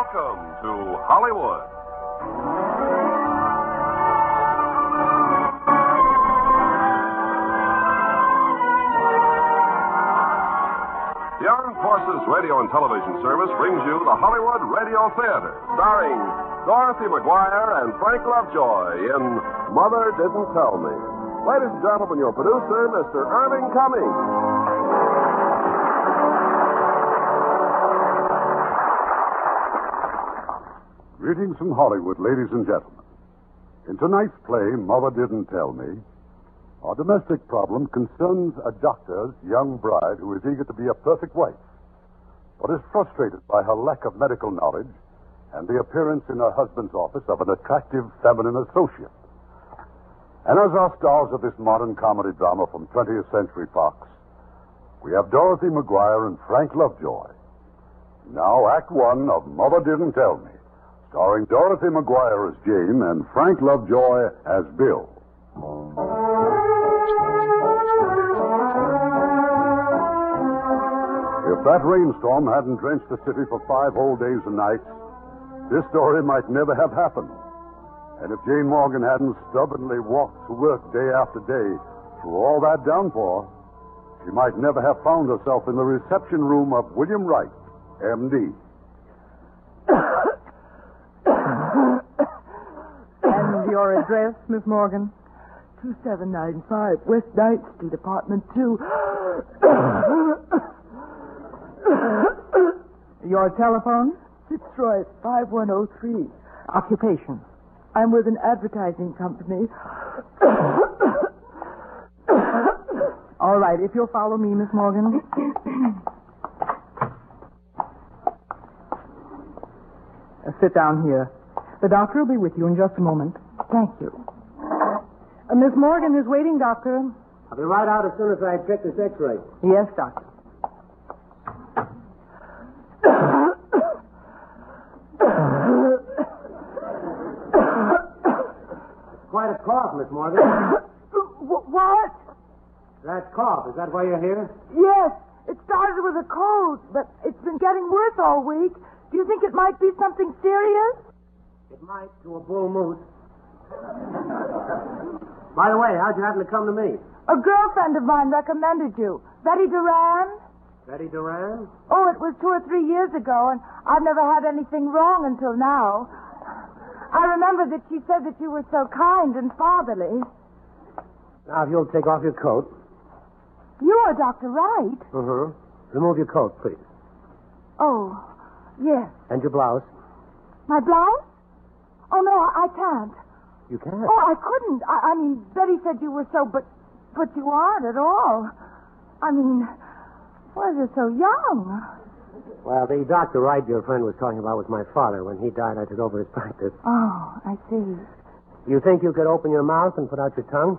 Welcome to Hollywood. The Armed Forces Radio and Television Service brings you the Hollywood Radio Theatre, starring Dorothy McGuire and Frank Lovejoy in Mother Didn't Tell Me. Ladies and gentlemen, your producer, Mr. Irving Cummings. Greetings from Hollywood, ladies and gentlemen. In tonight's play, Mother Didn't Tell Me, our domestic problem concerns a doctor's young bride who is eager to be a perfect wife, but is frustrated by her lack of medical knowledge and the appearance in her husband's office of an attractive feminine associate. And as our stars of this modern comedy drama from 20th Century Fox, we have Dorothy McGuire and Frank Lovejoy. Now, Act One of Mother Didn't Tell Me, starring Dorothy McGuire as Jane and Frank Lovejoy as Bill. If that rainstorm hadn't drenched the city for 5 whole days and nights, this story might never have happened. And if Jane Morgan hadn't stubbornly walked to work day after day through all that downpour, she might never have found herself in the reception room of William Wright, M.D. And your address, Miss Morgan? 2795 West Ninth Street, Apartment 2. Your telephone? Fitzroy, 5103. Occupation? I'm with an advertising company. All right, if you'll follow me, Miss Morgan. Sit down here. The doctor will be with you in just a moment. Thank you. Miss Morgan is waiting, Doctor. I'll be right out as soon as I check this X-ray. Yes, Doctor. Quite a cough, Miss Morgan. What? That cough, is that why you're here? Yes, it started with a cold, but it's been getting worse all week. Do you think it might be something serious? It might, to a bull moose. By the way, how'd you happen to come to me? A girlfriend of mine recommended you. Betty Duran? Betty Duran? Oh, it was 2 or 3 years ago, and I've never had anything wrong until now. I remember that she said that you were so kind and fatherly. Now, if you'll take off your coat. You are Dr. Wright? Mm-hmm. Remove your coat, please. Oh, yes. And your blouse. My blouse? Oh, no, I can't. You can't? Oh, I couldn't. I mean, Betty said you were so, but you aren't at all. I mean, well, you're so young. Well, the Dr. Wright your friend was talking about was my father. When he died, I took over his practice. Oh, I see. You think you could open your mouth and put out your tongue?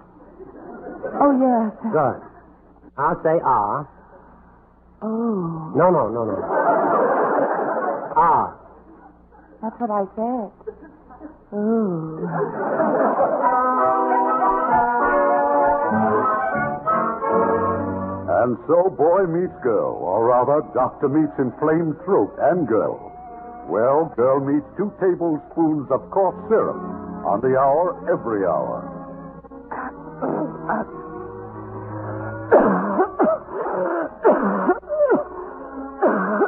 Oh, yes. Good. I'll say ah. Oh. No. Ah. That's what I said. Ooh. And so boy meets girl, or rather, doctor meets inflamed throat and girl. Well, girl meets 2 tablespoons of cough syrup on the hour, every hour.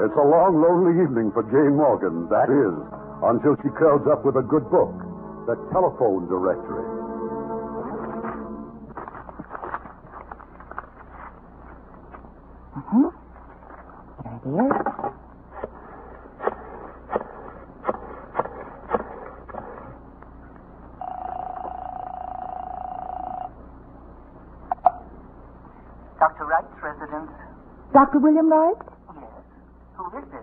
It's a long, lonely evening for Jane Morgan, that is, until she curls up with a good book, the telephone directory. Mm-hmm. There it is. Dr. Wright's residence. Dr. William Wright? Yes. Who is this?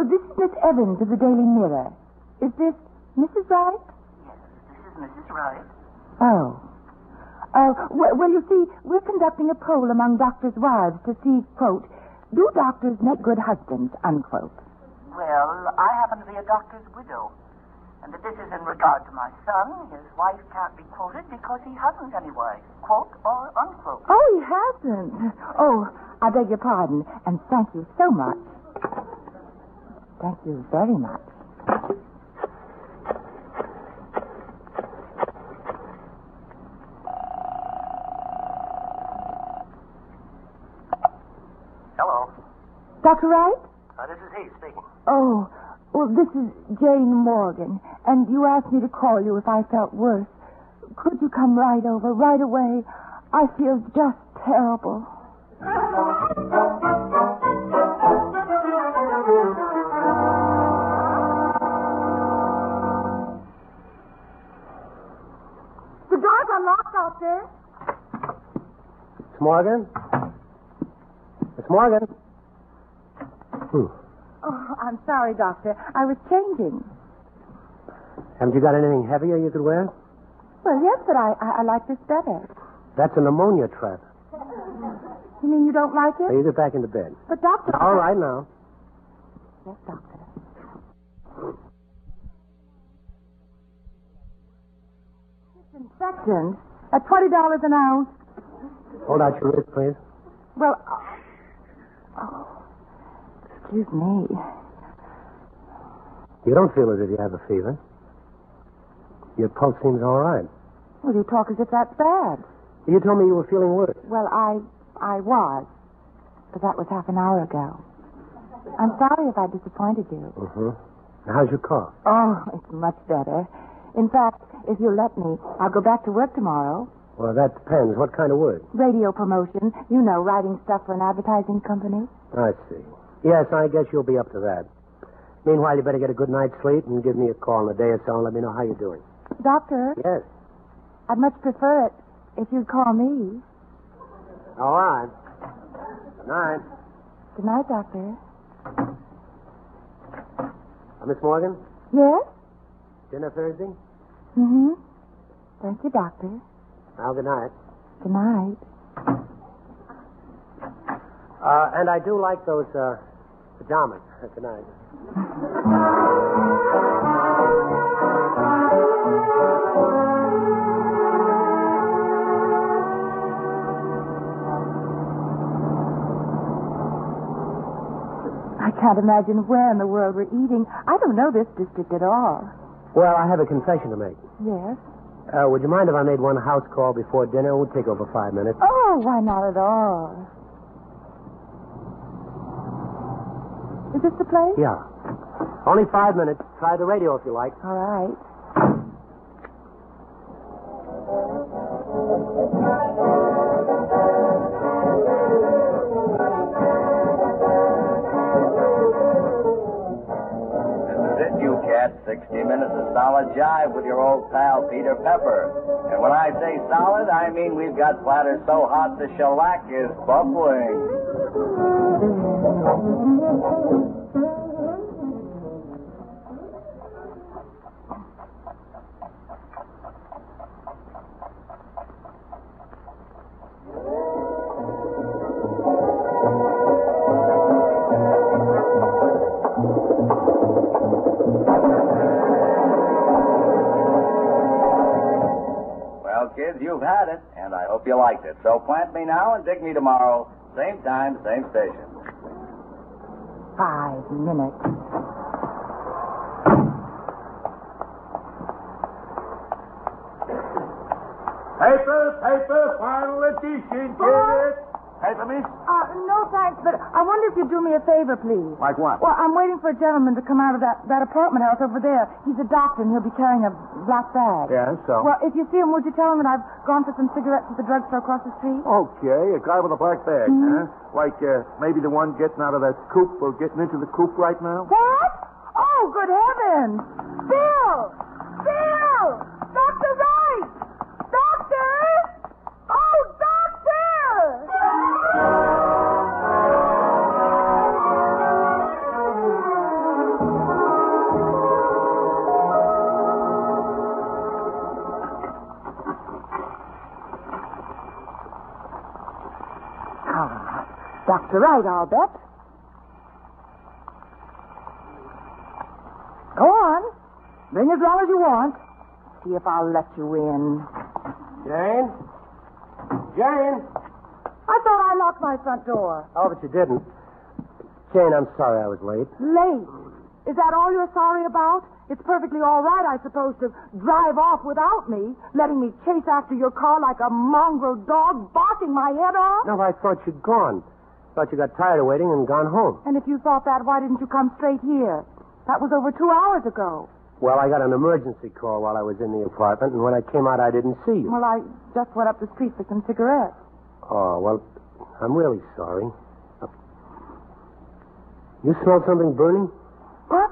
This is Miss Evans of the Daily Mirror. Is this Mrs. Wright? Yes, this is Mrs. Wright. Oh. Well, you see, we're conducting a poll among doctors' wives to see, quote, do doctors make good husbands, unquote. Well, I happen to be a doctor's widow. And if this is in regard to my son, his wife can't be quoted because he hasn't any wife, quote or unquote. Oh, he hasn't. Oh, I beg your pardon, and thank you so much. Thank you very much. Hello. Dr. Wright? This is he speaking. Oh, well, this is Jane Morgan, and you asked me to call you if I felt worse. Could you come right over, right away? I feel just terrible. The door's unlocked out there. Miss Morgan? Miss Morgan? Oh, I'm sorry, Doctor. I was changing. Haven't you got anything heavier you could wear? Well, yes, but I like this better. That's a pneumonia trap. You mean you don't like it? Now you get back into bed. But, Doctor... All right, now. Yes, Doctor. Disinfectant at $20 an ounce. Hold out your wrist, please. Well, excuse me. You don't feel as if you have a fever. Your pulse seems all right. Well, you talk as if that's bad. You told me you were feeling worse. Well, I was. But that was half an hour ago. I'm sorry if I disappointed you. Mm-hmm. How's your cough? Oh, it's much better. In fact, if you'll let me, I'll go back to work tomorrow. Well, that depends. What kind of work? Radio promotion. You know, writing stuff for an advertising company. I see. Yes, I guess you'll be up to that. Meanwhile, you better get a good night's sleep and give me a call in a day or so and let me know how you're doing. Doctor? Yes. I'd much prefer it if you'd call me. All right. Good night. Good night, Doctor. Miss Morgan? Yes? Dinner Thursday? Mm-hmm. Thank you, Doctor. Well, good night. Good night. And I do like those pajamas. Good night. I can't imagine where in the world we're eating. I don't know this district at all. Well, I have a confession to make. Yes? Would you mind if I made one house call before dinner? It would take over 5 minutes. Oh, why not at all? Is this the place? Yeah. Only 5 minutes. Try the radio if you like. All right. This is it, you cat. 60 minutes of solid jive with your old pal, Peter Pepper. And when I say solid, I mean we've got platters so hot the shellac is bubbling. Kids, you've had it, and I hope you liked it. So plant me now and dig me tomorrow. Same time, same station. 5 minutes. Paper, final edition, kid. Paper, miss? No, thanks, but I wonder if you'd do me a favor, please. Like what? Well, I'm waiting for a gentleman to come out of that apartment house over there. He's a doctor, and he'll be carrying a black bag. Yeah, so? Well, if you see him, would you tell him that I've gone for some cigarettes at the drugstore across the street? Okay, a guy with a black bag, huh? Like, maybe the one getting out of that coop or getting into the coop right now? What? Oh, good heavens! Bill! Bill! Dr. Wright! Doctor! Oh, Doctor! Dr. Wright, I'll bet. Go on. Bring as long as you want. See if I'll let you in. Jane? Jane? I thought I locked my front door. Oh, but you didn't. Jane, I'm sorry I was late. Late. Is that all you're sorry about? It's perfectly all right, I suppose, to drive off without me, letting me chase after your car like a mongrel dog, barking my head off. No, I thought you'd gone. Thought you got tired of waiting and gone home. And if you thought that, why didn't you come straight here? That was over 2 hours ago. Well, I got an emergency call while I was in the apartment, and when I came out, I didn't see you. Well, I just went up the street for some cigarettes. Oh, well, I'm really sorry. You smell something burning? What?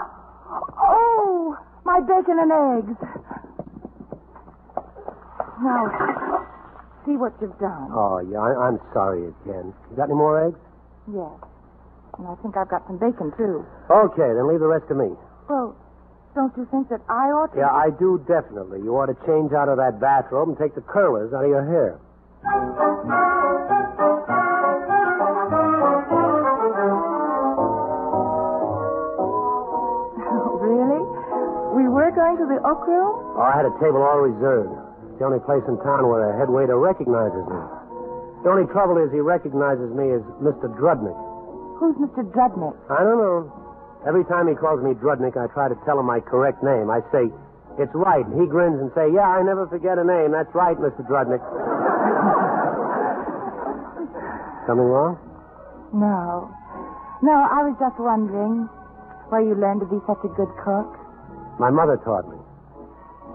Oh, my bacon and eggs. Now, see what you've done. Oh, yeah, I'm sorry again. You got any more eggs? Yes. And I think I've got some bacon, too. Okay, then leave the rest to me. Well, don't you think that I ought to... Yeah, I do definitely. You ought to change out of that bathrobe and take the curlers out of your hair. Really? We were going to the Oak Room? Oh, I had a table all reserved. It's the only place in town where a head waiter recognizes me. The only trouble is he recognizes me as Mr. Drudnick. Who's Mr. Drudnick? I don't know. Every time he calls me Drudnick, I try to tell him my correct name. I say, it's Wright, and he grins and say, yeah, I never forget a name. That's right, Mr. Drudnick. Something wrong? No. No, I was just wondering where you learned to be such a good cook. My mother taught me.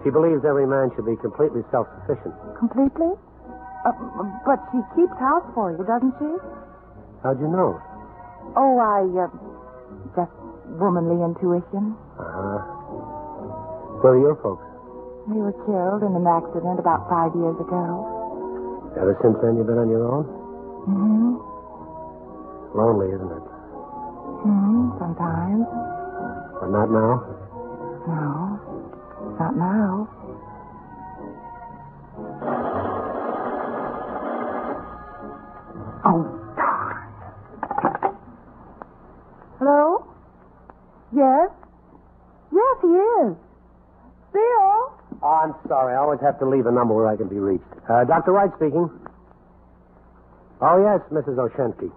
She believes every man should be completely self-sufficient. Completely? But she keeps house for you, doesn't she? How'd you know? Oh, just womanly intuition. Uh-huh. Where are your folks? They were killed in an accident about 5 years ago. Ever since then, you've been on your own? Mm-hmm. Lonely, isn't it? Sometimes. But not now? No, not now. Oh, darn. Hello? Yes? Yes, he is. Bill? Oh, I'm sorry. I always have to leave a number where I can be reached. Dr. Wright speaking. Oh, yes, Mrs. O'Shenke.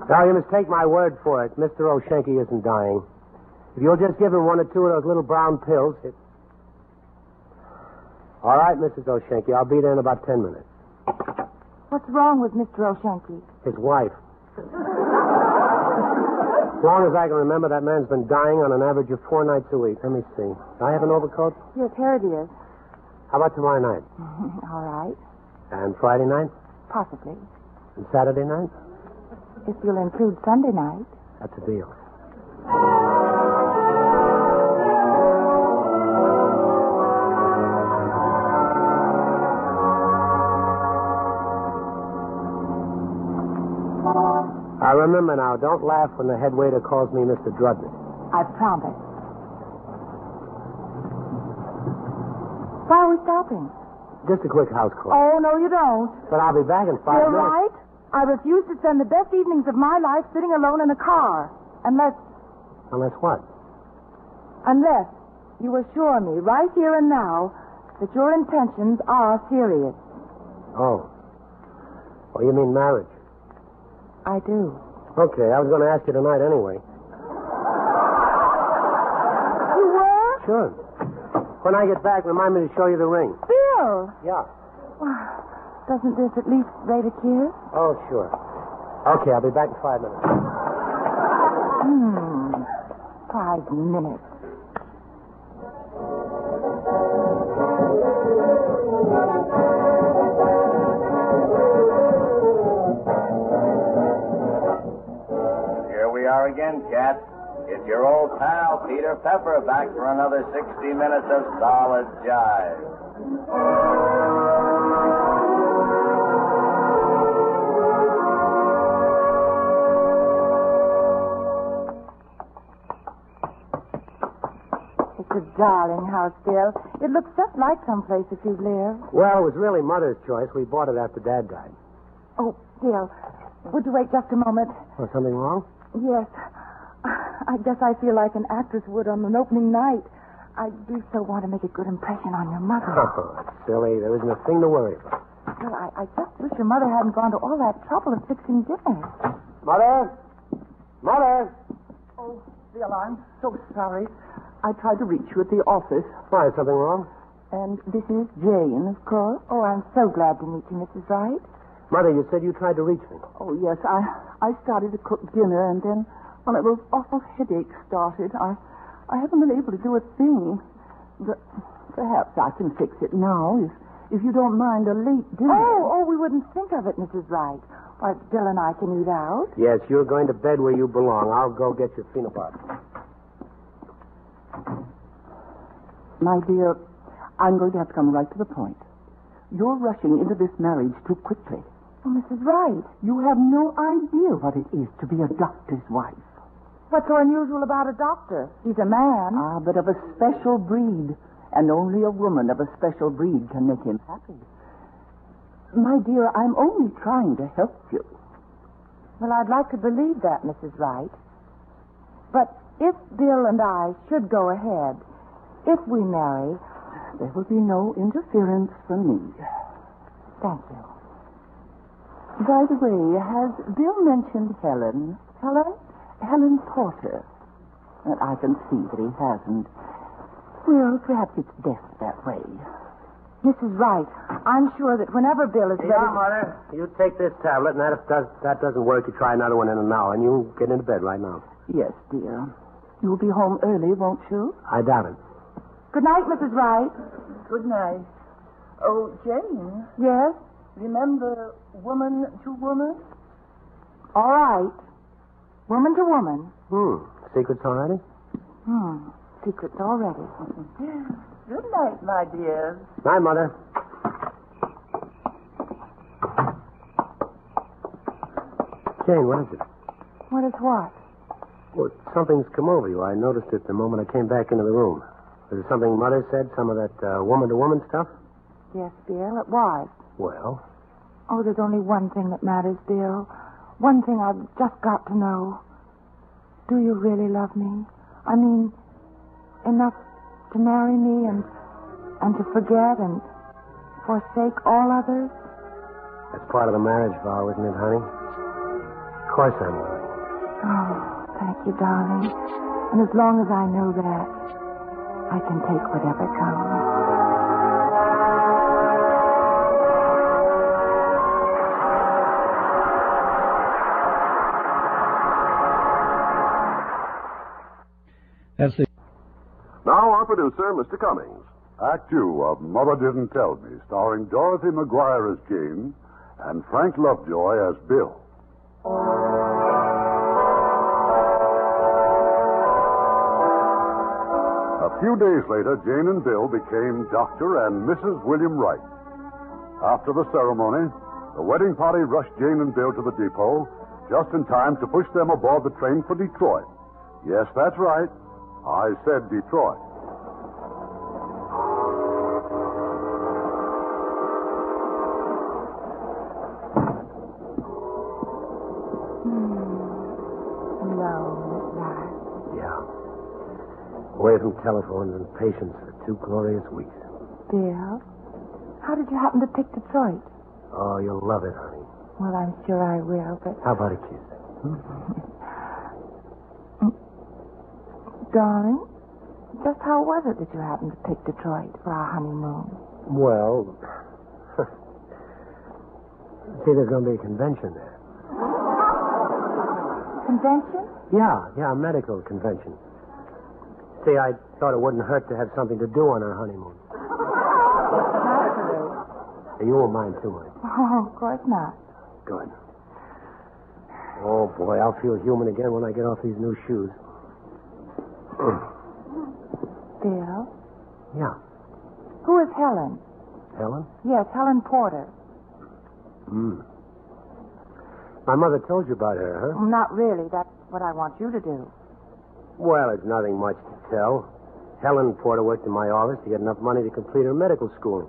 Now, you must take my word for it. Mr. O'Shenke isn't dying. If you'll just give him 1 or 2 of those little brown pills... All right, Mrs. O'Shenke. I'll be there in about 10 minutes. What's wrong with Mr. O'Shenke? His wife. As long as I can remember, that man's been dying on an average of 4 nights a week. Let me see. Do I have an overcoat? Yes, here it is. How about tomorrow night? All right. And Friday night? Possibly. And Saturday night? If you'll include Sunday night. That's a deal. I remember now. Don't laugh when the head waiter calls me Mr. Drudnick. I promise. Why are we stopping? Just a quick house call. Oh, no, you don't. But I'll be back in 5 You're minutes. right. I refuse to spend the best evenings of my life sitting alone in a car. Unless what? Unless you assure me right here and now that your intentions are serious. Oh. Oh, you mean marriage? I do. Okay, I was going to ask you tonight anyway. You were? Sure. When I get back, remind me to show you the ring. Bill! Yeah. Doesn't this at least rate a kiss? Oh, sure. Okay, I'll be back in 5 minutes. 5 minutes. Here we are again, Cat. It's your old pal, Peter Pepper, back for another 60 minutes of solid jive. It's a darling house, Bill. It looks just like someplace that you've lived. Well, it was really Mother's choice. We bought it after Dad died. Oh, Bill, would you wait just a moment? Oh, something wrong? Yes. I guess I feel like an actress would on an opening night. I do so want to make a good impression on your mother. Oh, silly. There isn't a thing to worry about. Well, I just wish your mother hadn't gone to all that trouble of fixing dinner. Mother? Mother? Oh, Bill, I'm so sorry. I tried to reach you at the office. Why, is something wrong? And this is Jane, of course. Oh, I'm so glad to meet you, Mrs. Wright. Mother, you said you tried to reach me. Oh, yes, I started to cook dinner, and then one of those awful headaches started. I haven't been able to do a thing. But perhaps I can fix it now, if you don't mind a late dinner. Oh, we wouldn't think of it, Mrs. Wright. Why, Bill and I can eat out. Yes, you're going to bed where you belong. I'll go get your peanut butter. My dear, I'm going to have to come right to the point. You're rushing into this marriage too quickly. Oh, Mrs. Wright. You have no idea what it is to be a doctor's wife. What's so unusual about a doctor? He's a man. Ah, but of a special breed. And only a woman of a special breed can make him happy. My dear, I'm only trying to help you. Well, I'd like to believe that, Mrs. Wright. But if Bill and I should go ahead, if we marry... There will be no interference from me. Thank you. By the way, has Bill mentioned Helen? Helen? Helen Porter. And I can see that he hasn't. Well, perhaps it's best that way. Mrs. Wright, I'm sure that whenever Bill is ready... Yeah, Mother. You take this tablet, and if that doesn't work, you try another one in an hour, and you get into bed right now. Yes, dear. You'll be home early, won't you? I doubt it. Good night, Mrs. Wright. Good night. Oh, Jane. Yes? Remember, woman to woman? All right. Woman to woman. Secrets already? Secrets already. Good night, my dear. Night, Mother. Jane, what is it? What is what? Well, something's come over you. I noticed it the moment I came back into the room. Was it something Mother said? Some of that woman-to-woman stuff? Yes, Bill, it was. Well? Oh, there's only one thing that matters, Bill. One thing I've just got to know. Do you really love me? I mean, enough to marry me and to forget and forsake all others? That's part of the marriage vow, isn't it, honey? Of course I'm willing. Oh, thank you, darling. And as long as I know that, I can take whatever comes. Now our producer, Mr. Cummings. Act 2 of Mother Didn't Tell Me, starring Dorothy McGuire as Jane and Frank Lovejoy as Bill. A few days later, Jane and Bill became Dr. and Mrs. William Wright. After the ceremony, the wedding party rushed Jane and Bill to the depot just in time to push them aboard the train for Detroit. Yes, that's right. I said Detroit. Away from telephones and patients for 2 glorious weeks. Bill, how did you happen to pick Detroit? Oh, you'll love it, honey. Well, I'm sure I will, but... How about a kiss? Darling, just how was it that you happened to pick Detroit for our honeymoon? Well, see, there's going to be a convention there. Convention? Yeah, a medical convention. See, I thought it wouldn't hurt to have something to do on our honeymoon. Naturally. You won't mind too much. Oh, of course not. Good. Oh, boy, I'll feel human again when I get off these new shoes. Bill? Yeah. Who is Helen? Helen? Yes, Helen Porter. My mother told you about her, huh? Not really. That's what I want you to do. Well, it's nothing much to tell. Helen Porter worked in my office to get enough money to complete her medical schooling.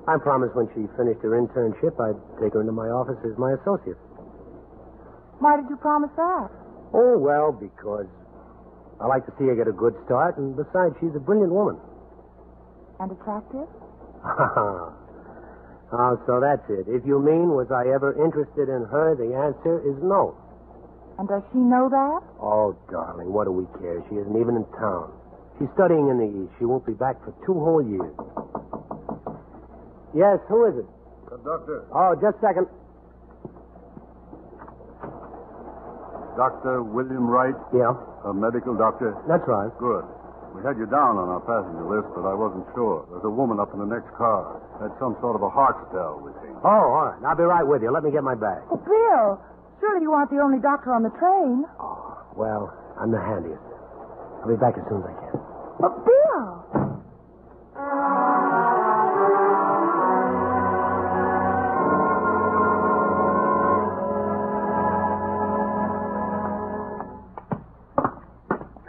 I promised when she finished her internship, I'd take her into my office as my associate. Why did you promise that? Oh, well, because I like to see her get a good start, and besides, she's a brilliant woman. And attractive? Oh, so that's it. If you mean, was I ever interested in her, the answer is no. And does she know that? Oh, darling, what do we care? She isn't even in town. She's studying in the East. She won't be back for 2 whole years. Yes, who is it? The doctor. Oh, just a second. Dr. William Wright, Yeah, a medical doctor. that's right. Good. We had you down on our passenger list, but I wasn't sure. There's a woman up in the next car. Had some sort of a heart spell, we think. Oh, all right. I'll be right with you. Let me get my bag. Oh, Bill, surely you aren't the only doctor on the train. Oh, well, I'm the handiest. I'll be back as soon as I can. Oh, Bill!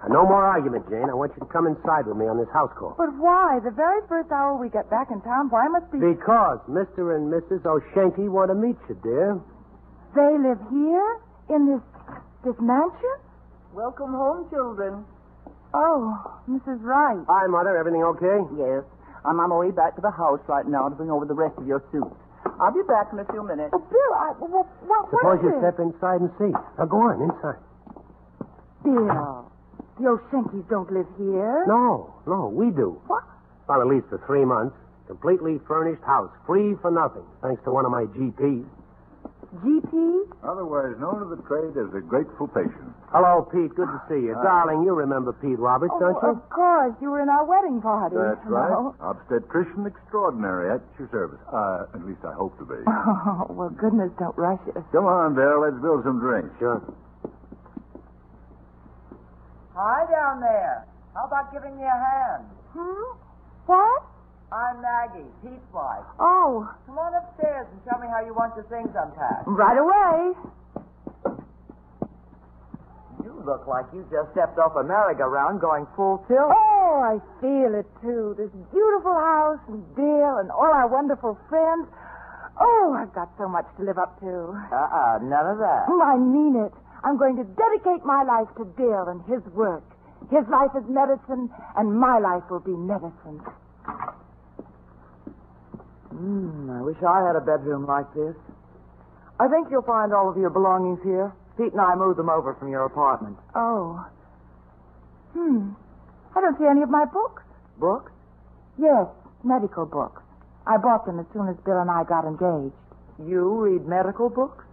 No more argument, Jane. I want you to come inside with me on this house call. But why? The very first hour we get back in town, why must be... Because Mr. and Mrs. O'Shanky want to meet you, dear. They live here? In this mansion? Welcome home, children. Oh, Mrs. Wright. Hi, Mother. Everything okay? Yes. I'm on my way back to the house right now to bring over the rest of your suits. I'll be back in a few minutes. Oh, Bill, what Suppose is you it? step inside and see. Now, go on, inside. Bill, the O'Shankys don't live here. No, we do. What? Well, at least for 3 months. Completely furnished house, free for nothing, thanks to one of my GPs. GP? Otherwise known to the trade as a grateful patient. Hello, Pete. Good to see you. Darling, you remember Pete Roberts, don't you? Of course. You were in our wedding party. That's right. No? Obstetrician extraordinary at your service. At least I hope to be. Oh, well, goodness, don't rush us. Come on, Bill. Let's build some drinks. Sure. Hi down there. How about giving me a hand? What? I'm Maggie, Pete's wife. Oh, Come on upstairs and tell me how you want your things unpacked. right away. You look like you just stepped off a merry-go-round going full tilt. Oh, I feel it, too. This beautiful house and Bill and all our wonderful friends. Oh, I've got so much to live up to. None of that. I mean it. I'm going to dedicate my life to Bill and his work. His life is medicine, and my life will be medicine. I wish I had a bedroom like this. I think you'll find all of your belongings here. Pete and I moved them over from your apartment. Oh. I don't see any of my books. Books? Yes, medical books. I bought them as soon as Bill and I got engaged. You read medical books?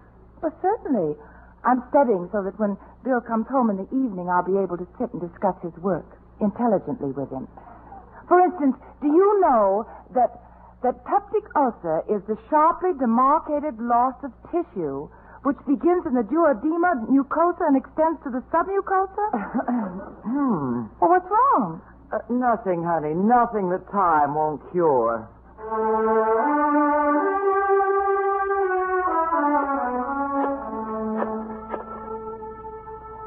Well, certainly. I'm studying so that when Bill comes home in the evening, I'll be able to sit and discuss his work intelligently with him. For instance, do you know that peptic ulcer is the sharply demarcated loss of tissue which begins in the duodenum mucosa and extends to the submucosa? Well, what's wrong? Nothing, honey. Nothing that time won't cure.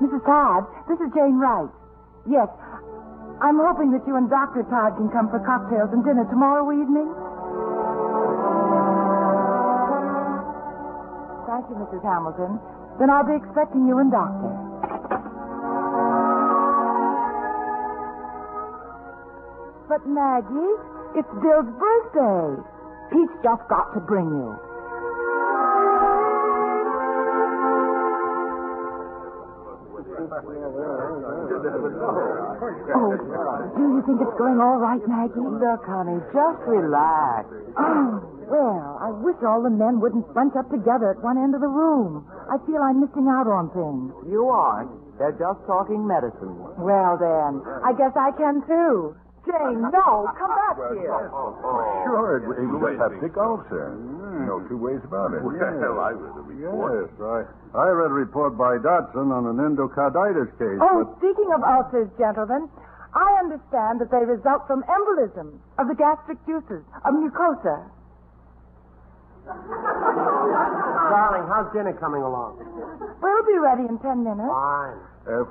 Mrs. Todd, this is Jane Wright. Yes, I'm hoping that you and Dr. Todd can come for cocktails and dinner tomorrow evening. Thank you, Mrs. Hamilton. Then I'll be expecting you and Doctor. But, Maggie, it's Bill's birthday. Pete's just got to bring you. Oh, do you think it's going all right, Maggie? Look, honey, just relax. Oh, well, I wish all the men wouldn't bunch up together at one end of the room. I feel I'm missing out on things. You aren't. They're just talking medicine. Well, then, I guess I can, too. Jane, no, come back here. Sure, it was a peptic ulcer. No two ways about it. Well, I read a report. Yes, I read a report by Dodson on an endocarditis case. Oh, speaking of ulcers, gentlemen, I understand that they result from embolism of the gastric juices, of mucosa. Darling, how's dinner coming along? We'll be ready in 10 minutes. Fine.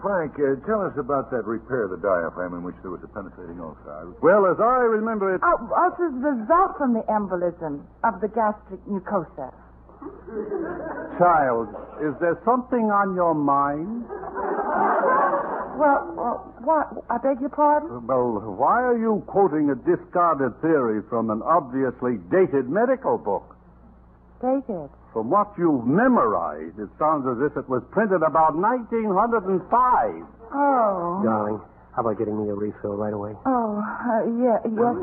Frank, tell us about that repair of the diaphragm in which there was a penetrating ulcer. Well, as I remember it... Ulcers result from the embolism of the gastric mucosa. Child, is there something on your mind? Well, what? I beg your pardon? Well, why are you quoting a discarded theory from an obviously dated medical book? Dated. From what you've memorized, it sounds as if it was printed about 1905. Oh. Darling, how about getting me a refill right away? Oh, yes, dear.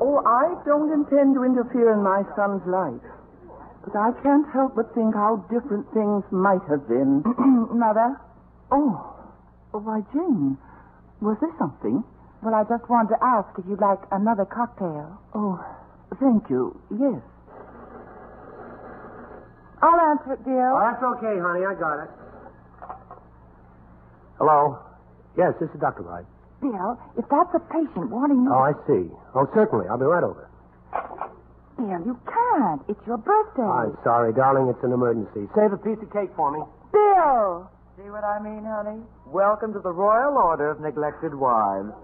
Oh, I don't intend to interfere in my son's life. But I can't help but think how different things might have been. Mother? Oh, why, Jane, was there something? Well, I just wanted to ask if you'd like another cocktail. Oh, thank you. Yes. I'll answer it, dear. Oh, that's okay, honey. I got it. Hello? Yes, this is Dr. Wright. Bill, if that's a patient wanting you... Oh, I see. Oh, certainly. I'll be right over. Bill, you can't. It's your birthday. I'm sorry, darling. It's an emergency. Save a piece of cake for me. Bill! See what I mean, honey? Welcome to the Royal Order of Neglected Wives.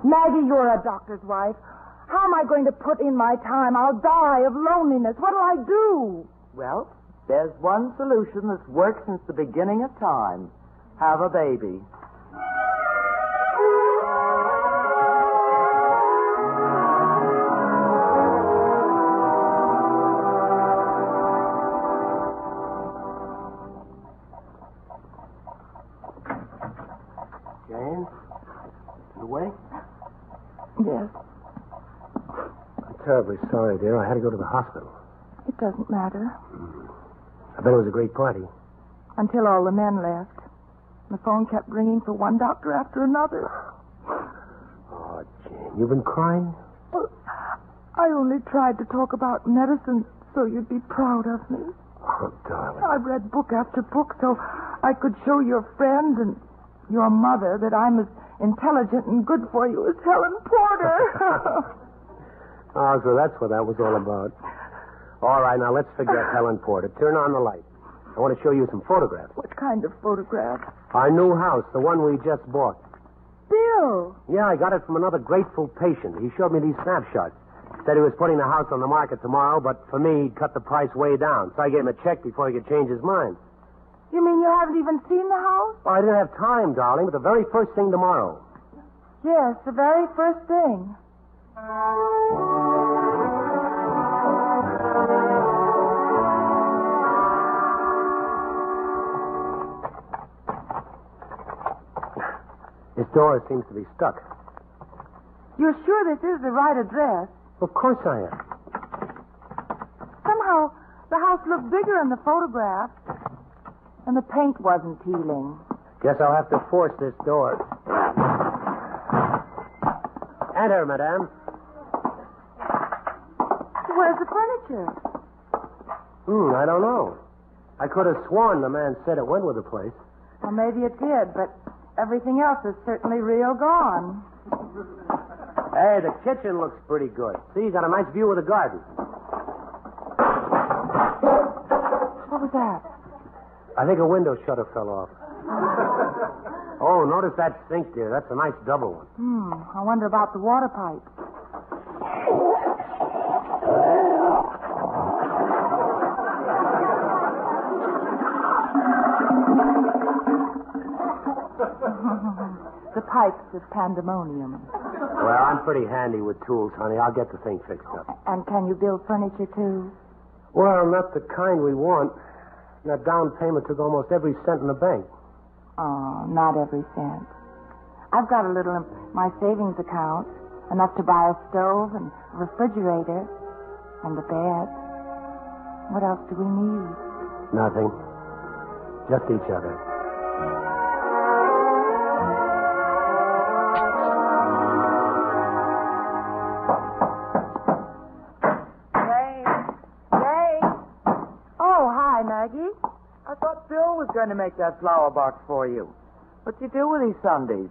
Maggie, you're a doctor's wife. How am I going to put in my time? I'll die of loneliness. What'll I do? Well, there's one solution that's worked since the beginning of time. Have a baby. Jane? You awake? Yes, I'm terribly sorry, dear. I had to go to the hospital. it doesn't matter. I bet it was a great party. Until all the men left. The phone kept ringing for one doctor after another. Oh, Jane, you've been crying? Well, I only tried to talk about medicine so you'd be proud of me. Oh, darling. I read book after book so I could show your friends and your mother that I'm as intelligent and good for you as Helen Porter. Oh, so that's what that was all about. All right, now let's forget Helen Porter. Turn on the light. I want to show you some photographs. What kind of photograph? Our new house, the one we just bought. Bill! Yeah, I got it from another grateful patient. He showed me these snapshots. Said he was putting the house on the market tomorrow, but for me, he'd cut the price way down. So I gave him a check before he could change his mind. You mean you haven't even seen the house? Well, I didn't have time, darling, but the very first thing tomorrow. Yes, the very first thing. This door seems to be stuck. You're sure this is the right address? Of course I am. Somehow, the house looked bigger in the photograph. And the paint wasn't peeling. Guess I'll have to force this door. Enter, madame. Where's the furniture? I don't know. I could have sworn the man said it went with the place. Well, maybe it did, but everything else is certainly real gone. Hey, the kitchen looks pretty good. See, you got a nice view of the garden. What was that? I think a window shutter fell off. Oh, notice that sink, dear. That's a nice double one. I wonder about the water pipe. The pipes is pandemonium. Well, I'm pretty handy with tools, honey. I'll get the thing fixed up. And can you build furniture, too? Well, not the kind we want. That down payment took almost every cent in the bank. Oh, not every cent. I've got a little in my savings account, enough to buy a stove and a refrigerator and a bed. What else do we need? Nothing. Just each other. Maggie, I thought Bill was going to make that flower box for you. What you do with these Sundays?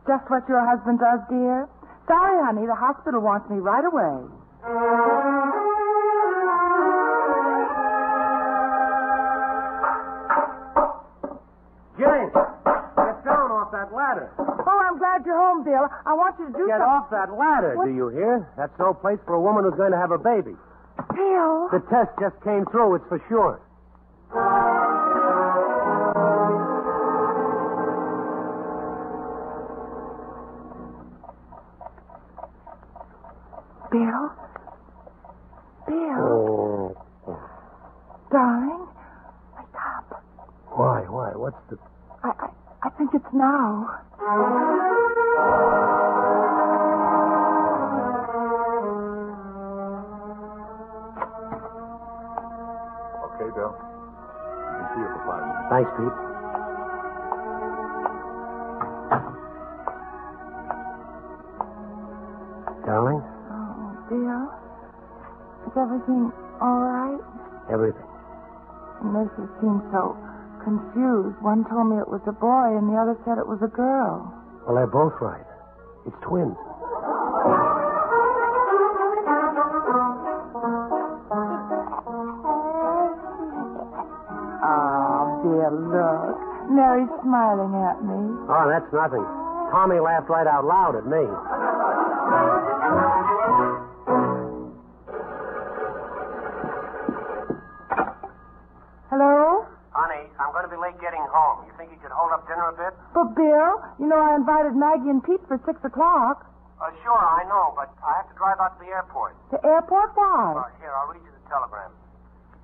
Just what your husband does, dear. Sorry, honey, the hospital wants me right away. Jane, get down off that ladder. Oh, I'm glad you're home, Bill. I want you to do Get something. off that ladder, do you hear? That's no place for a woman who's going to have a baby. Bill. The test just came through, it's for sure. Bill, What's the... I think it's now. Okay, Bill. You can see it for 5 minutes. Thanks, Pete. Darling? Oh, Bill? Is everything all right? Everything. Nurses seemed so confused. One told me it was a boy, and the other said it was a girl. Well, they're both right. It's twins. Oh, dear, look. Mary's smiling at me. Oh, that's nothing. Tommy laughed right out loud at me. Hello? Honey, I'm going to be late getting home. You think you could hold up dinner a bit? But, Bill, you know I invited Maggie and Pete for 6 o'clock. Sure, I know, but I have to drive out to the airport. The airport? Why? Here, I'll read you the telegram.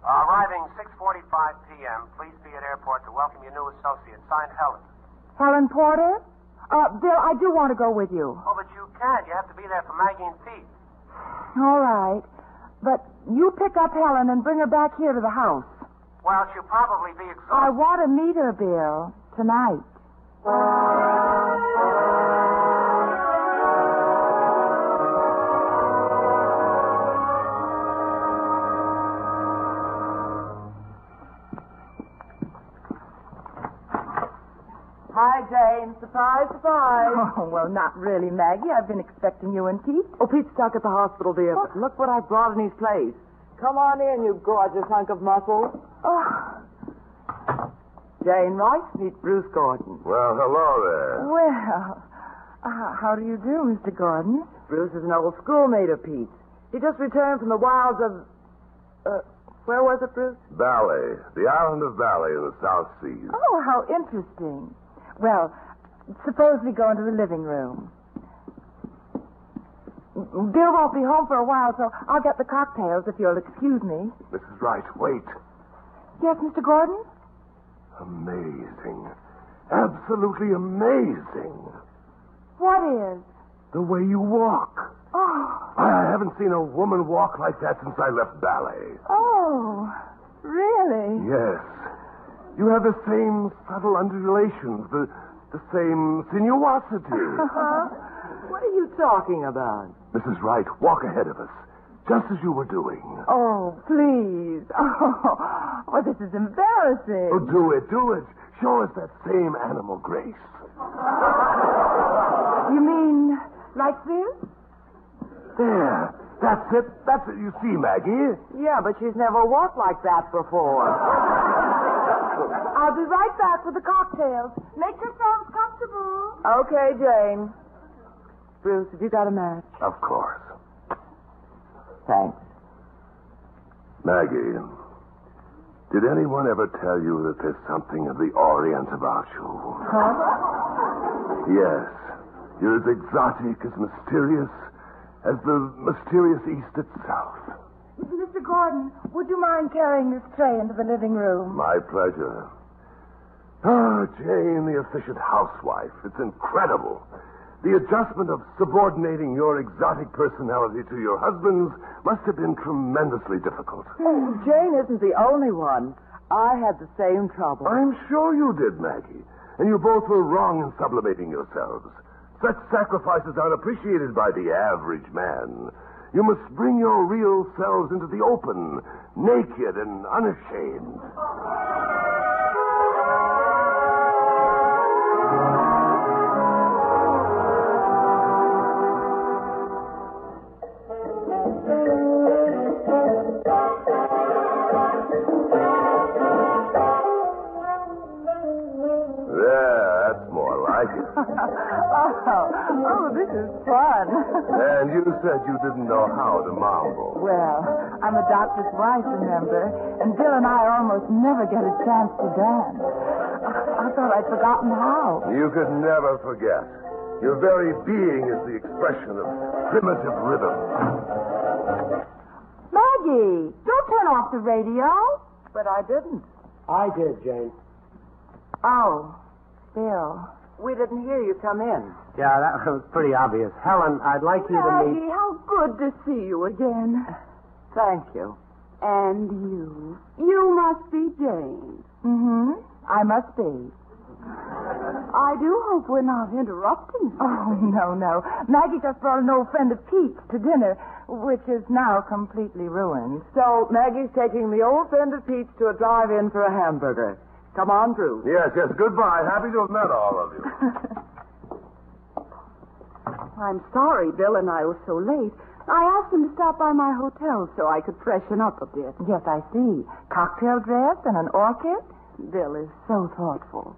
Arriving 6:45 p.m., please be at airport to welcome your new associate. Signed, Helen. Helen Porter? Bill, I do want to go with you. Oh, but you can't. You have to be there for Maggie and Pete. All right. But you pick up Helen and bring her back here to the house. Well, she'll probably be exhausted. I want to meet her, Bill, tonight. Hi, Jane. Surprise, surprise. Oh, well, not really, Maggie. I've been expecting you and Pete. Oh, Pete's stuck at the hospital, dear. But look what I brought in his place. Come on in, you gorgeous hunk of muscle. Oh, Jane Wright, meet Bruce Gordon. Well, hello there. Well, how do you do, Mr. Gordon? Bruce is an old schoolmate of Pete's. He just returned from the wilds of... where was it, Bruce? Bali, the island of Bali in the South Seas. Oh, how interesting. Well, suppose we go into the living room. Bill won't be home for a while, so I'll get the cocktails if you'll excuse me. Mrs. Wright, wait. Yes, Mr. Gordon? Amazing. Absolutely amazing. What is? The way you walk. Oh. I haven't seen a woman walk like that since I left ballet. Oh, really? Yes. You have the same subtle undulations, the same sinuosity. What are you talking about? Mrs. Wright, walk ahead of us, just as you were doing. Oh, please. Oh, this is embarrassing. Oh, do it. Show us that same animal grace. You mean like this? There. That's it. You see, Maggie? Yeah, but she's never walked like that before. I'll be right back with the cocktails. Make yourselves comfortable. Okay, Jane. Bruce, have you got a match? Of course. Thanks. Maggie, did anyone ever tell you that there's something of the Orient about you? Huh? Yes. You're as exotic, as mysterious as the mysterious East itself. Mr. Gordon, would you mind carrying this tray into the living room? My pleasure. Ah, Jane, the efficient housewife. It's incredible. The adjustment of subordinating your exotic personality to your husband's must have been tremendously difficult. Oh, Jane isn't the only one. I had the same trouble. I'm sure you did, Maggie. And you both were wrong in sublimating yourselves. Such sacrifices aren't appreciated by the average man. You must bring your real selves into the open, naked and unashamed. Oh, this is fun. And you said you didn't know how to mambo. Well, I'm a doctor's wife, remember? And Bill and I almost never get a chance to dance. I thought I'd forgotten how. You could never forget. Your very being is the expression of primitive rhythm. Maggie, don't turn off the radio. But I didn't. I did, Jane. Oh, Bill. We didn't hear you come in. Yeah, that was pretty obvious. Helen, I'd like you to meet... Maggie, how good to see you again. Thank you. And you. You must be Jane. Mm-hmm. I must be. I do hope we're not interrupting. Oh, no. Maggie just brought an old friend of Pete's to dinner, which is now completely ruined. So Maggie's taking the old friend of Pete's to a drive-in for a hamburger. Come on through. Yes. Goodbye. Happy to have met all of you. I'm sorry Bill and I were so late. I asked him to stop by my hotel so I could freshen up a bit. Yes, I see. Cocktail dress and an orchid? Bill is so thoughtful.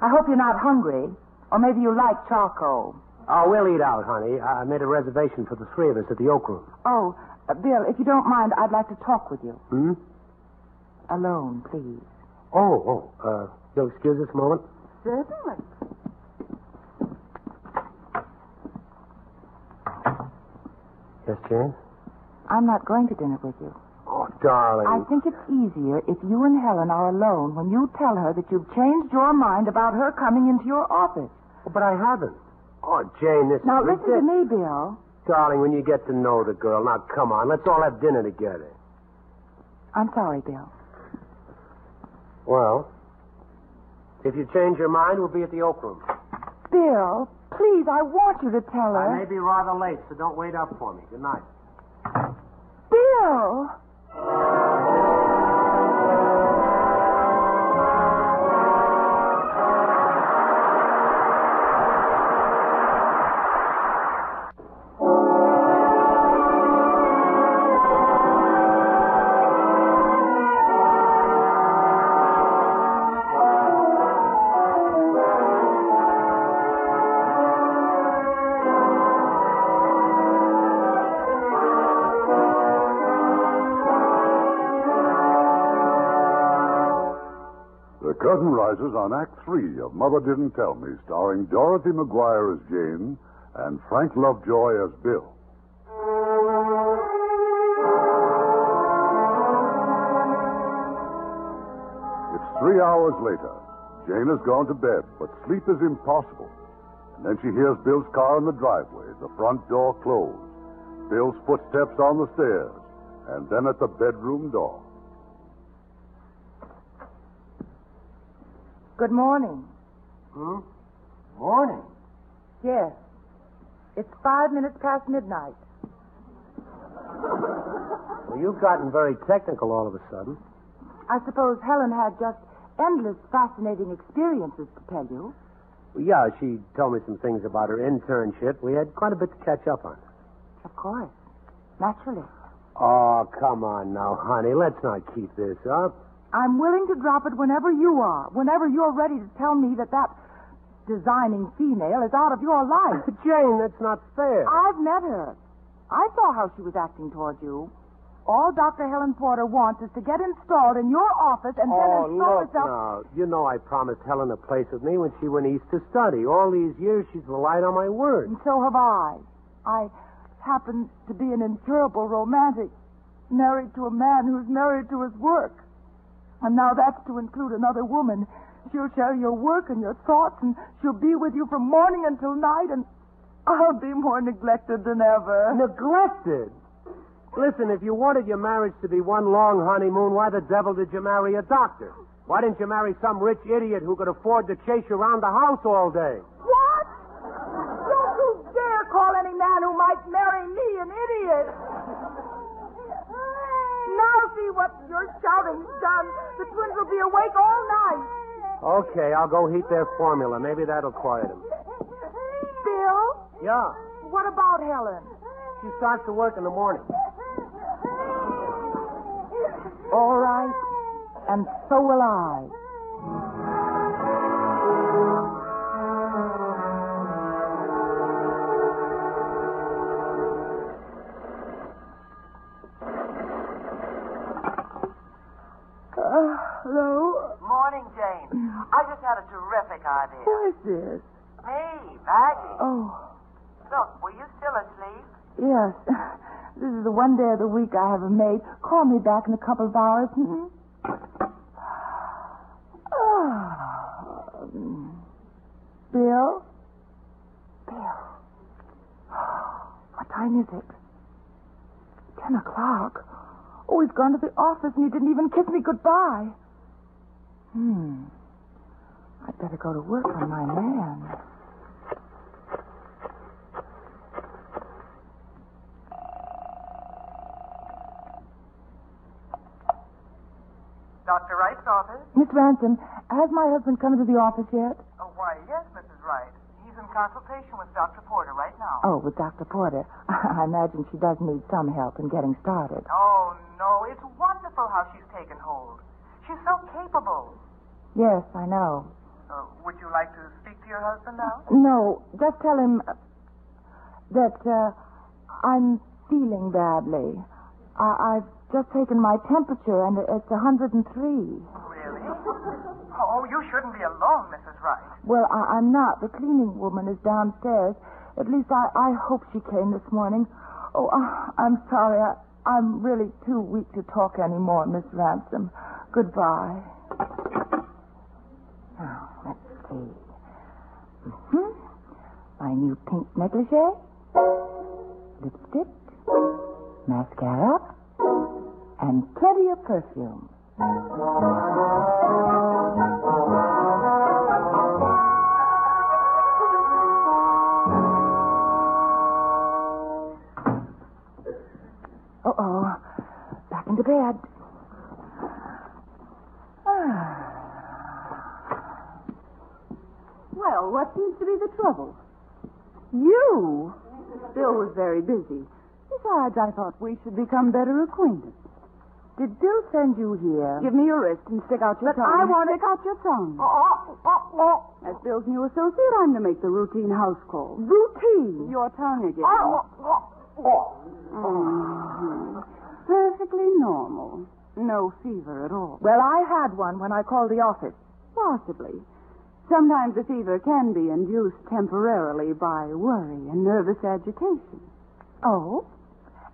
I hope you're not hungry. Or maybe you like charcoal. Oh, we'll eat out, honey. I made a reservation for the three of us at the Oak Room. Oh, Bill, if you don't mind, I'd like to talk with you. Hmm? Alone, please. You'll excuse us a moment? Certainly. Yes, Jane? I'm not going to dinner with you. Oh, darling. I think it's easier if you and Helen are alone when you tell her that you've changed your mind about her coming into your office. Oh, but I haven't. Oh, Jane, this Now, is listen to me, Bill. Darling, when you get to know the girl, now, come on, let's all have dinner together. I'm sorry, Bill. Well, if you change your mind, we'll be at the Oak Room. Bill, please, I want you to tell her. I may be rather late, so don't wait up for me. Good night. Bill! The curtain rises on Act 3 of Mother Didn't Tell Me, starring Dorothy McGuire as Jane and Frank Lovejoy as Bill. It's 3 hours later. Jane has gone to bed, but sleep is impossible. And then she hears Bill's car in the driveway, the front door closed, Bill's footsteps on the stairs, and then at the bedroom door. Good morning. Morning. Yes. It's 5 minutes past midnight. Well, you've gotten very technical all of a sudden. I suppose Helen had just endless fascinating experiences to tell you. Well, yeah, she told me some things about her internship. We had quite a bit to catch up on. Of course. Naturally. Oh, come on now, honey. Let's not keep this up. I'm willing to drop it whenever you are. Whenever you're ready to tell me that designing female is out of your life. Jane, that's not fair. I've met her. I saw how she was acting toward you. All Dr. Helen Porter wants is to get installed in your office and then install herself... now. You know I promised Helen a place with me when she went east to study. All these years she's relied on my word. And so have I. I happen to be an incurable romantic, married to a man who's married to his work. And now that's to include another woman. She'll share your work and your thoughts, and she'll be with you from morning until night, and I'll be more neglected than ever. Neglected? Listen, if you wanted your marriage to be one long honeymoon, why the devil did you marry a doctor? Why didn't you marry some rich idiot who could afford to chase you around the house all day? What? Don't you dare call any man who might marry me an idiot. Now see what your shouting's done. The twins will be awake all night. Okay, I'll go heat their formula. Maybe that'll quiet them. Bill? Yeah. What about Helen? She starts to work in the morning. All right. And so will I. Hello? Morning, Jane. I just had a terrific idea. Who is this? Me, Maggie. Oh, Look, were you still asleep? Yes. This is the one day of the week I have a maid. Call me back in a couple of hours. time is it? 10 o'clock. Oh, he's gone to the office and he didn't even kiss me goodbye. I'd better go to work on my man. Dr. Wright's office? Miss Ransom, has my husband come into the office yet? Oh, why, yes, Mrs. Wright. He's in consultation with Dr. Porter right now. Oh, with Dr. Porter. I imagine she does need some help in getting started. Oh, no, it's wonderful how she's taken hold. She's so capable. Yes, I know. Would you like to speak to your husband now? No, just tell him that I'm feeling badly. I've just taken my temperature, and it's 103. Really? Oh, you shouldn't be alone, Mrs. Wright. Well, I'm not. The cleaning woman is downstairs. At least I hope she came this morning. Oh, I'm sorry. I'm really too weak to talk anymore, Miss Ransom. Goodbye. Now, let's see. My new pink negligee, lipstick, mascara, and plenty of perfume. Uh-oh. Back into bed. Well, what seems to be the trouble? You? Bill was very busy. Besides, I thought we should become better acquainted. Did Bill send you here? Give me your wrist and stick out your tongue. I want to stick out your tongue. As Bill's new associate, I'm to make the routine house call. Routine? Your tongue again. Perfectly normal. No fever at all. Well, I had one when I called the office. Possibly. Sometimes the fever can be induced temporarily by worry and nervous agitation. Oh?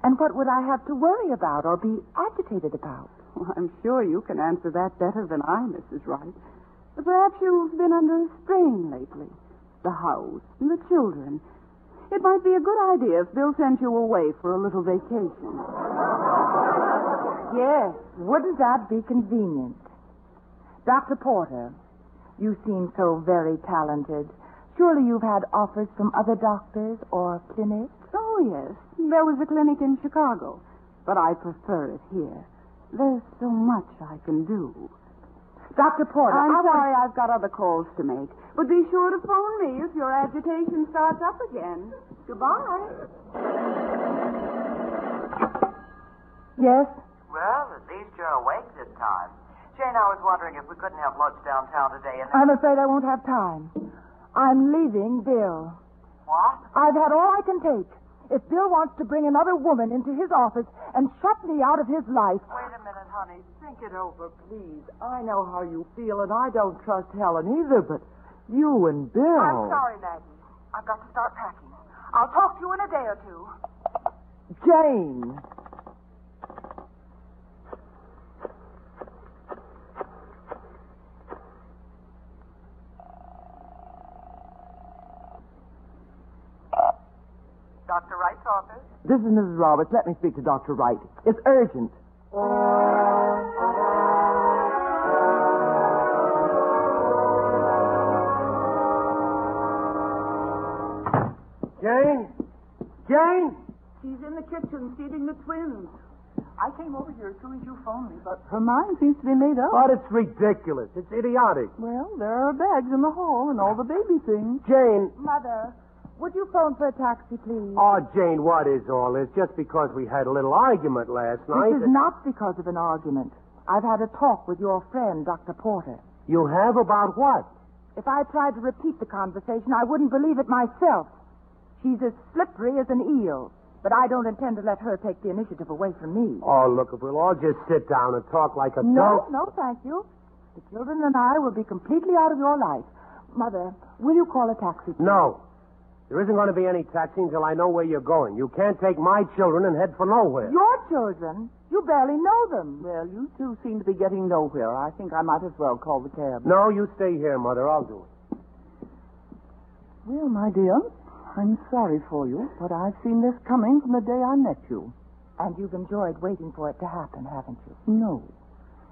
And what would I have to worry about or be agitated about? Well, I'm sure you can answer that better than I, Mrs. Wright. But perhaps you've been under a strain lately. The house and the children. It might be a good idea if Bill sent you away for a little vacation. Yes, wouldn't that be convenient? Dr. Porter, you seem so very talented. Surely you've had offers from other doctors or clinics? Oh, yes. There was a clinic in Chicago, but I prefer it here. There's so much I can do. Dr. Porter, I'm sorry I've got other calls to make, but be sure to phone me if your agitation starts up again. Goodbye. Yes? Well, at least you're awake this time. Jane, I was wondering if we couldn't have lunch downtown today. I'm afraid I won't have time. I'm leaving Bill. What? I've had all I can take. If Bill wants to bring another woman into his office and shut me out of his life... Wait a minute, honey. Think it over, please. I know how you feel, and I don't trust Helen either, but you and Bill... I'm sorry, Maggie. I've got to start packing. I'll talk to you in a day or two. Jane! Dr. Wright's office? This is Mrs. Roberts. Let me speak to Dr. Wright. It's urgent. Jane? Jane? She's in the kitchen feeding the twins. I came over here as soon as you phoned me, but her mind seems to be made up. Oh, it's ridiculous. It's idiotic. Well, there are bags in the hall and all the baby things. Jane. Mother, would you phone for a taxi, please? Oh, Jane, what is all this? Just because we had a little argument last night. This is not because of an argument. I've had a talk with your friend, Dr. Porter. You have about what? If I tried to repeat the conversation, I wouldn't believe it myself. She's as slippery as an eel, but I don't intend to let her take the initiative away from me. Oh, look, if we'll all just sit down and talk like adults. No, thank you. The children and I will be completely out of your life. Mother, will you call a taxi, please? No. There isn't going to be any taxi until I know where you're going. You can't take my children and head for nowhere. Your children? You barely know them. Well, you two seem to be getting nowhere. I think I might as well call the cab. No, you stay here, Mother. I'll do it. Well, my dear, I'm sorry for you, but I've seen this coming from the day I met you. And you've enjoyed waiting for it to happen, haven't you? No.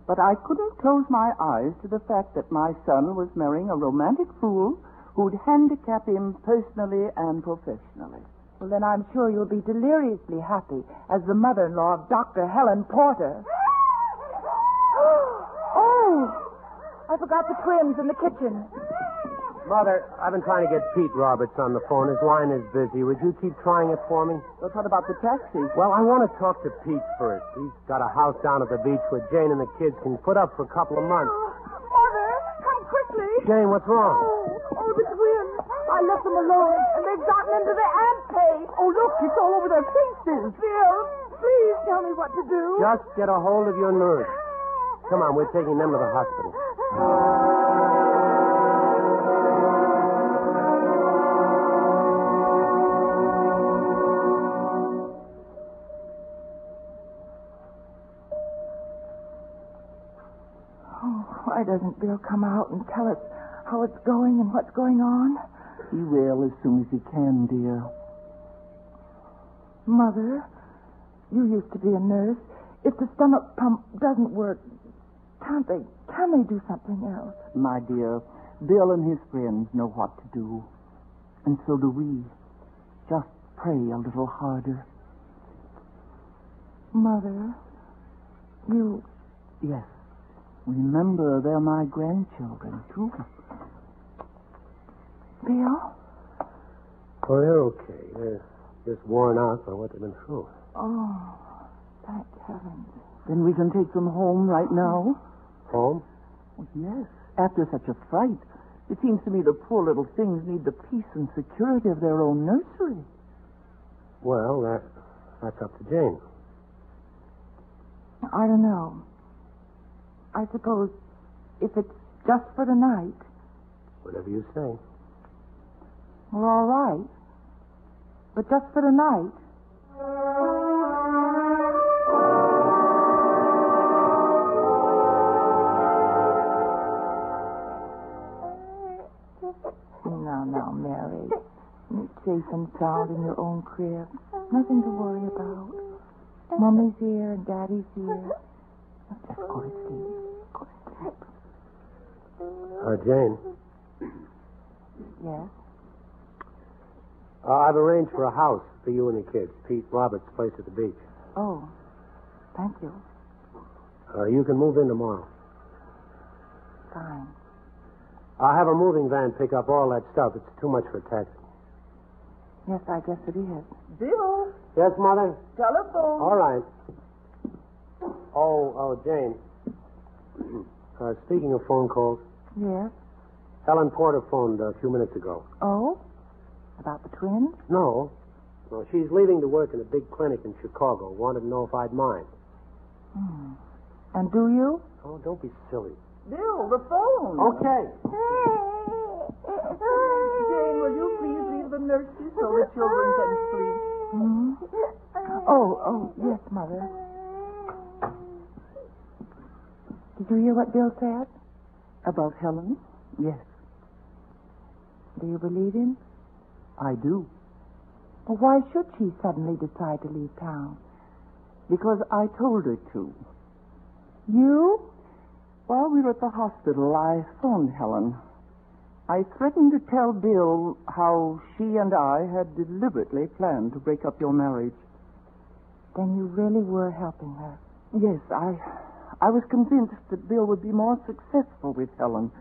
But I couldn't close my eyes to the fact that my son was marrying a romantic fool who'd handicap him personally and professionally. Well, then I'm sure you'll be deliriously happy as the mother-in-law of Dr. Helen Porter. Oh! I forgot the twins in the kitchen. Mother, I've been trying to get Pete Roberts on the phone. His line is busy. Would you keep trying it for me? But what about the taxi? Well, I want to talk to Pete first. He's got a house down at the beach where Jane and the kids can put up for a couple of months. Mother, come quickly. Jane, what's wrong? Oh, the twins. I left them alone, and they've gotten into the ant cave. Oh, look, it's all over their faces. Bill, please tell me what to do. Just get a hold of your nerves. Come on, we're taking them to the hospital. Why doesn't Bill come out and tell us how it's going and what's going on? He will as soon as he can, dear. Mother, you used to be a nurse. If the stomach pump doesn't work, can they do something else? My dear, Bill and his friends know what to do. And so do we. Just pray a little harder. Mother, you... Yes. Remember, they're my grandchildren, too. Bill? Oh, they're okay. They're just worn out by what they've been through. Oh, thank heavens. Then we can take them home right now? Home? Well, yes. After such a fright, it seems to me the poor little things need the peace and security of their own nursery. Well, that's up to Jane. I don't know. I suppose if it's just for the night. Whatever you say. Well, all right. But just for the night. Now, Mary. You're safe and sound in your own crib. Nothing to worry about. Mummy's here and Daddy's here. Just go to sleep. Go to sleep. Jane. Yes? I've arranged for a house for you and the kids. Pete Roberts' place at the beach. Oh, thank you. You can move in tomorrow. Fine. I'll have a moving van pick up all that stuff. It's too much for a taxi. Yes, I guess it is. Bill, Yes, Mother? telephone. All right. Oh, Jane. Speaking of phone calls, Yes? Helen Porter phoned a few minutes ago. Oh? About the twins? No, she's leaving to work in a big clinic in Chicago. Wanted to know if I'd mind. And do you? Oh, don't be silly. Bill, the phone. Okay. Jane, will you please leave the nursery so the children can sleep? Hmm? Oh, yes, Mother. Did you hear what Bill said? About Helen? Yes, Do you believe him? I do. Well, why should she suddenly decide to leave town? Because I told her to. You? While we were at the hospital, I phoned Helen. I threatened to tell Bill how she and I had deliberately planned to break up your marriage. Then you really were helping her. Yes, I was convinced that Bill would be more successful with Helen,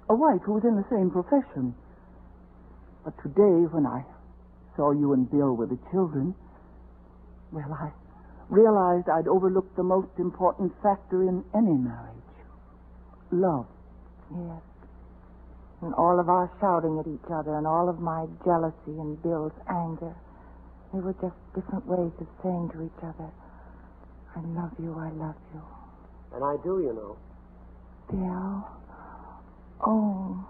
a wife who was in the same profession. But today, when I saw you and Bill with the children, well, I realized I'd overlooked the most important factor in any marriage. Love. Yes. And all of our shouting at each other and all of my jealousy and Bill's anger, they were just different ways of saying to each other, I love you, I love you. And I do, you know. Bill. Oh,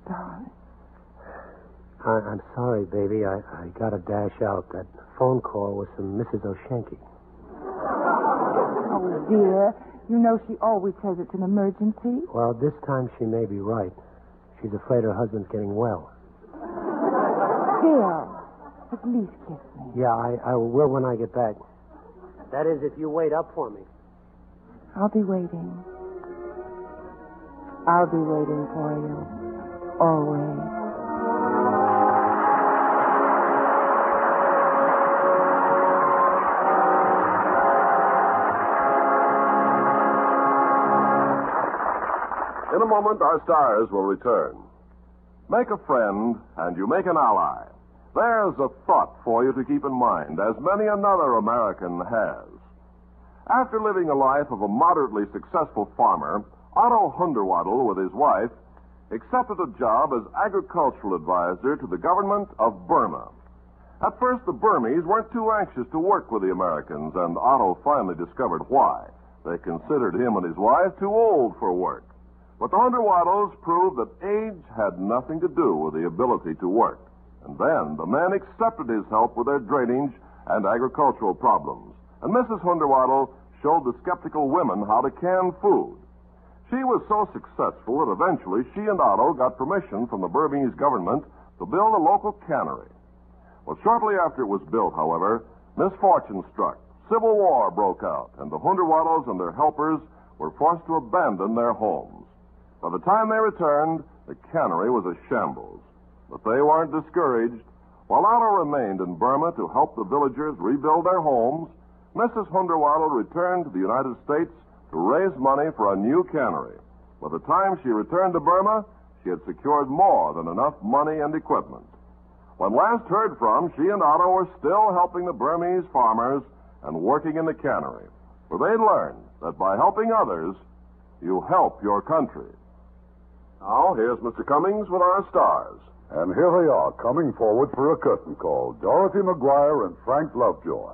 darling. I'm sorry, baby. I got to dash out. That phone call was from Mrs. O'Shanky. Oh, dear. You know she always says it's an emergency. Well, this time she may be right. She's afraid her husband's getting well. Bill, at least kiss me. Yeah, I will when I get back. That is, if you wait up for me. I'll be waiting. I'll be waiting for you. Always. In a moment, our stars will return. Make a friend, and you make an ally. There's a thought for you to keep in mind, as many another American has. After living a life of a moderately successful farmer, Otto Hunderwaddle, with his wife, accepted a job as agricultural advisor to the government of Burma. At first, the Burmese weren't too anxious to work with the Americans, and Otto finally discovered why. They considered him and his wife too old for work. But the Hunderwaddles proved that age had nothing to do with the ability to work. And then the men accepted his help with their drainage and agricultural problems. And Mrs. Hunderwaddle showed the skeptical women how to can food. She was so successful that eventually she and Otto got permission from the Burmese government to build a local cannery. Well, shortly after it was built, however, misfortune struck. Civil war broke out, and the Hunderwaddles and their helpers were forced to abandon their homes. By the time they returned, the cannery was a shambles. But they weren't discouraged. While Otto remained in Burma to help the villagers rebuild their homes, Mrs. Hunderwaddle returned to the United States to raise money for a new cannery. By the time she returned to Burma, she had secured more than enough money and equipment. When last heard from, she and Otto were still helping the Burmese farmers and working in the cannery. For they'd learned that by helping others, you help your country. Now, here's Mr. Cummings with our stars. And here they are, coming forward for a curtain call. Dorothy McGuire and Frank Lovejoy.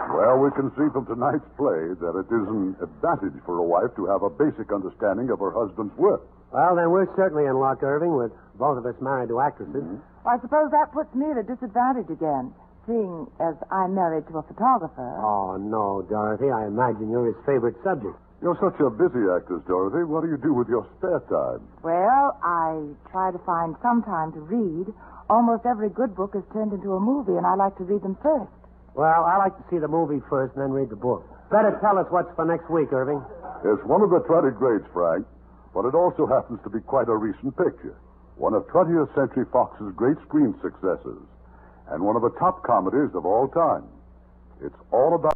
Well, we can see from tonight's play that it is an advantage for a wife to have a basic understanding of her husband's work. Well, then we're certainly in luck, Irving, with both of us married to actresses. Well, I suppose that puts me at a disadvantage again, seeing as I'm married to a photographer. Oh, no, Dorothy. I imagine you're his favorite subject. You're such a busy actress, Dorothy. What do you do with your spare time? Well, I try to find some time to read. Almost every good book is turned into a movie, and I like to read them first. Well, I like to see the movie first and then read the book. Better tell us what's for next week, Irving. It's one of the 20 greats, Frank, but it also happens to be quite a recent picture. One of 20th Century Fox's great screen successes, and one of the top comedies of all time. It's all about